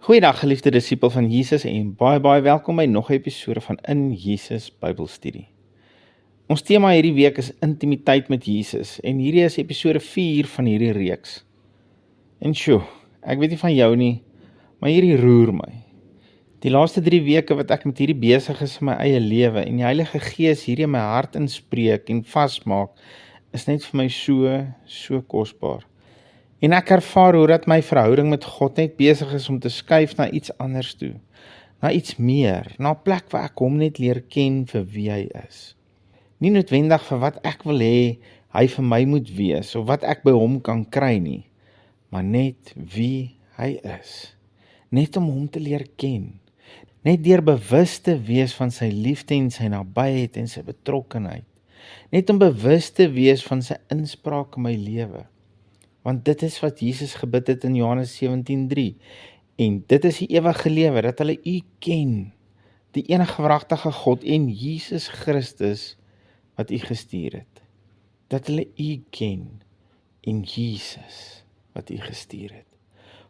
Goeiedag geliefde disipel van Jesus en baie welkom by nog 'n episode van In Jesus Bybelstudie. Ons tema hierdie week is intimiteit met Jesus en hierdie is episode 4 van hierdie reeks. En ek weet nie van jou nie, maar hierdie roer my. Die laaste 3 weke wat ek met hierdie besig is in my eie lewe en die Heilige Gees hierdie in my hart inspreek en vasmaak, is net vir my so kosbaar. En ek ervaar hoe dat my verhouding met God net besig is om te skuif na iets anders toe, na iets meer, na 'n plek waar ek hom net leer ken vir wie hy is. Nie noodwendig vir wat ek wil hê hy vir my moet wees, of wat ek by hom kan kry nie, maar net wie hy is. Net om hom te leer ken, net deur bewus te wees van sy liefde en sy nabyheid en sy betrokkenheid, net om bewus te wees van sy inspraak in my lewe. Want dit is wat Jesus gebid het in Johannes 17:3. En dit is die ewige lewe, dat hulle U ken, die enige wragtige God en Jesus Christus wat U gestuur het. Dat hulle U ken en Jesus wat U gestuur het.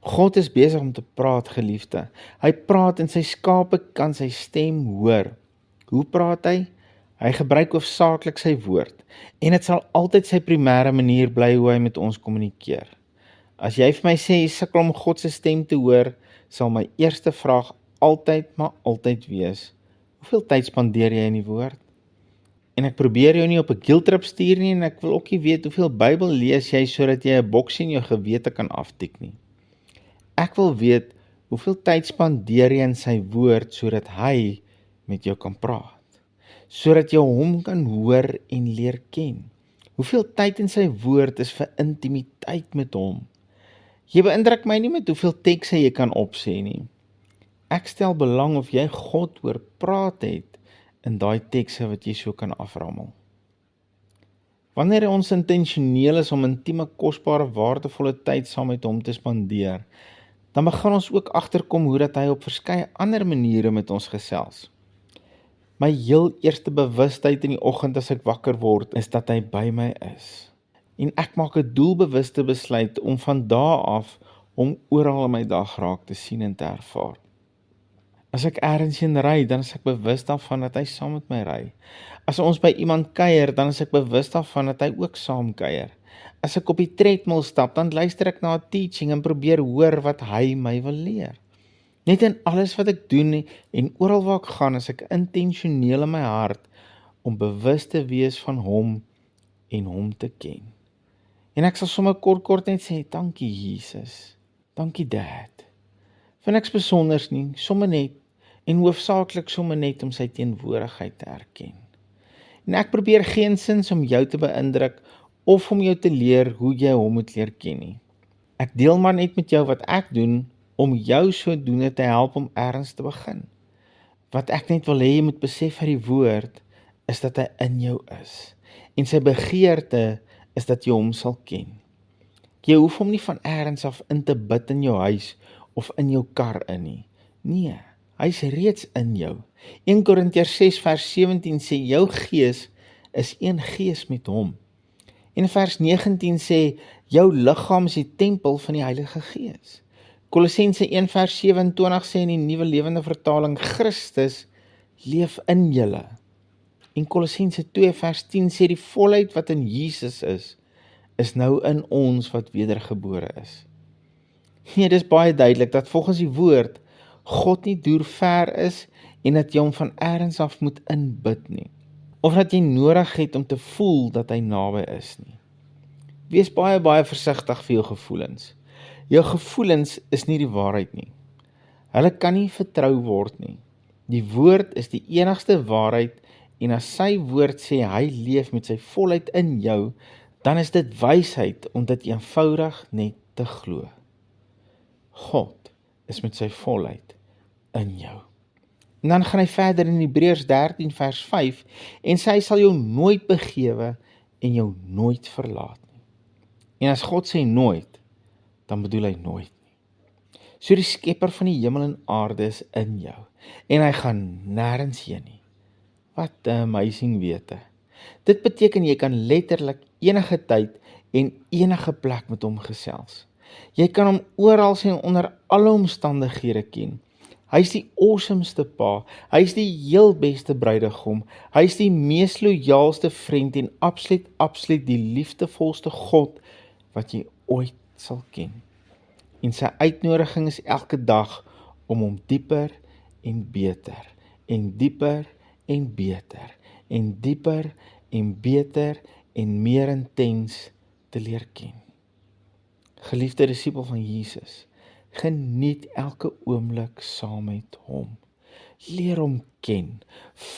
God is besig om te praat, geliefde. Hy praat en sy skape kan sy stem hoor. Hoe praat hy? Hy gebruik hoofsaaklik sy woord, en dit sal altyd sy primêre manier bly hoe hy met ons kommunikeer. As jy vir my sê jy sukkel om God se stem te hoor, sal my eerste vraag altyd wees, hoeveel tyd spandeer jy in die woord? En ek probeer jou nie op 'n guilttrip stuur nie, en ek wil ook nie weet hoeveel Bybel lees jy sodat jy 'n boksie in jou gewete kan aftik nie. Ek wil weet, hoeveel tyd spandeer jy in sy woord sodat hy met jou kan praat? Sodat jy hom kan hoor en leer ken. Hoeveel tyd in sy woord is vir intimiteit met hom? Jy beïndruk my nie met hoeveel tekste jy kan opsê nie. Ek stel belang of jy God hoor praat het in daai tekste wat jy so kan aframmel. Wanneer ons intentioneel is om intieme, kosbare, waardevolle tyd saam met hom te spandeer, dan begin ons ook agterkom hoe dat hy op verskeie ander maniere met ons gesels. My heel eerste bewustheid in die oggend as ek wakker word, is dat hy by my is. En ek maak 'n doelbewuste besluit om van daardie af hom oral in my dag raak te sien en te ervaar. As ek ergens heen ry, dan is ek bewus daarvan dat hy saam met my ry. As ons by iemand kuier, dan is ek bewus daarvan dat hy ook saam kuier. As ek op die treadmill stap, dan luister ek na 'n teaching en probeer hoor wat hy my wil leer. Net in alles wat ek doen en oral waar ek gaan, is ek intentioneel in my hart om bewus te wees van hom en hom te ken. En ek sal sommer kort net sê, dankie Jesus, dankie Dad. Vir niks besonders nie, sommer net, en hoofsaaklik sommer net om sy teenwoordigheid te erken. En ek probeer geensins om jou te beïndruk, of om jou te leer hoe jy hom moet leer ken nie. Ek deel maar net met jou wat ek doen, om jou sodoende te help om ergens te begin. Wat ek net wil hê jy moet besef uit die woord, is dat hy in jou is. En sy begeerte is dat jy hom sal ken. Jy hoef hom nie van ergens af in te bid in jou huis, of in jou kar in nie. Nee, hy is reeds in jou. 1 Korintiërs 6 vers 17 sê, jou gees is een gees met hom. En vers 19 sê, jou liggaam is die tempel van die Heilige Gees. Kolossense 1 vers 27 sê in die Nuwe Lewende Vertaling, Christus leef in julle. En Kolossense 2 vers 10 sê, die volheid wat in Jesus is nou in ons wat wedergebore is. Nee, dis baie duidelik dat volgens die woord, God nie deur ver is en dat jy hom van ergens af moet inbid nie. Of dat jy nodig het om te voel dat hy naby is nie. Wees baie versigtig vir jou gevoelens. Jou gevoelens is nie die waarheid nie. Hulle kan nie vertrou word nie. Die woord is die enigste waarheid, en as sy woord sê hy leef met sy volheid in jou, dan is dit wysheid om dit eenvoudig net te glo. God is met sy volheid in jou. En dan gaan hy verder in Hebreërs 13 vers 5, en sê hy sal jou nooit begewe en jou nooit verlaat nie. En as God sê nooit, dan bedoel hy nooit nie. So die skepper van die hemel en aarde is in jou, en hy gaan nêrens heen nie. Wat 'n amazing wete. Dit beteken jy kan letterlik enige tyd en enige plek met hom gesels. Jy kan hom oral en onder alle omstandighede ken. Hy is die awesomeste pa, hy is die heel beste bruidegom, hy is die mees loyaalste vriend en absoluut die liefdevolste God wat jy ooit sal ken. En sy uitnodiging is elke dag om hom dieper en beter, en dieper en beter, en dieper en beter en meer intens te leer ken. Geliefde disipel van Jesus, geniet elke oomblik saam met hom. Leer hom ken.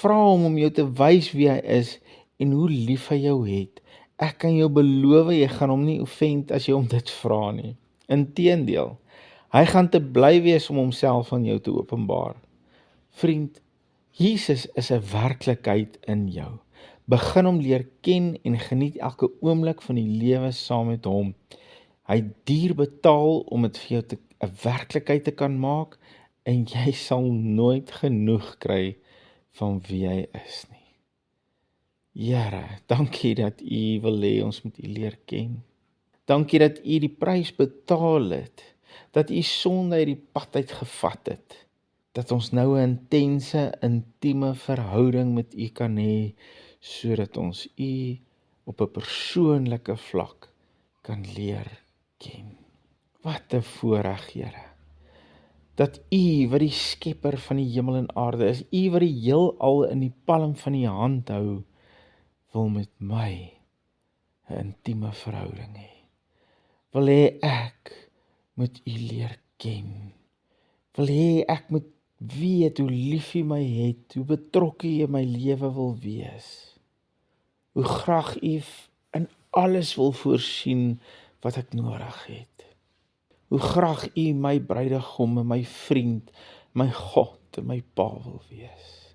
Vra hom om jou te wys wie hy is en hoe lief hy jou het. Ek kan jou beloof, jy gaan hom nie offend as jy hom dit vra nie. Inteendeel, hy gaan te bly wees om homself aan jou te openbaar. Vriend, Jesus is 'n werklikheid in jou. Begin hom leer ken en geniet elke oomblik van die lewe saam met hom. Hy het duur betaal om dit vir jou 'n werklikheid te kan maak en jy sal nooit genoeg kry van wie hy is nie. Here, dankie dat U wil hê ons moet U leer ken. Dankie dat U die prys betaal het, dat U sonde uit die pad uitgevat het, dat ons nou 'n intense, intieme verhouding met U kan hê, sodat ons U op 'n persoonlike vlak kan leer ken. Wat 'n voorreg, Here, dat U wat die skepper van die hemel en aarde is, U wat die heelal in die palm van U hand hou, wil met my 'n intieme verhouding hê. Wil hê ek moet U leer ken. Wil hê ek moet weet hoe lief U my het, hoe betrokke U in my lewe wil wees. Hoe graag U in alles wil voorsien wat ek nodig het. Hoe graag U my bruidegom en my vriend, my God en my pa wil wees.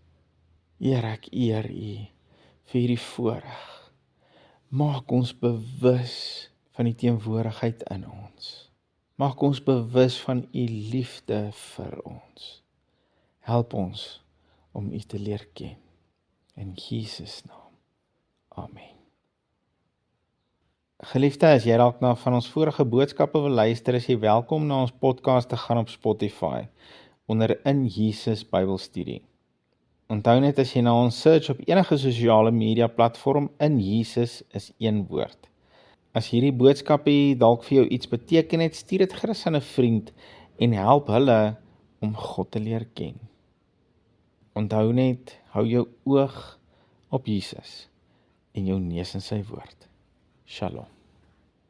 Here, ek eer U vir hierdie voorreg. Maak ons bewus van die teenwoordigheid in ons. Maak ons bewus van U liefde vir ons. Help ons om U te leer ken. In Jesus naam. Amen. Geliefde, as jy dalk na van ons vorige boodskappe wil luister, is jy welkom na ons podcast te gaan op Spotify, onder In Jesus Bybelstudie. Onthou net as jy na ons search op enige sosiale media platform, In Jesus is een woord. As hierdie boodskappe dalk vir jou iets beteken het, stuur dit gerus aan 'n vriend en help hulle om God te leer ken. Onthou net, hou jou oog op Jesus en jou neus in sy woord. Shalom.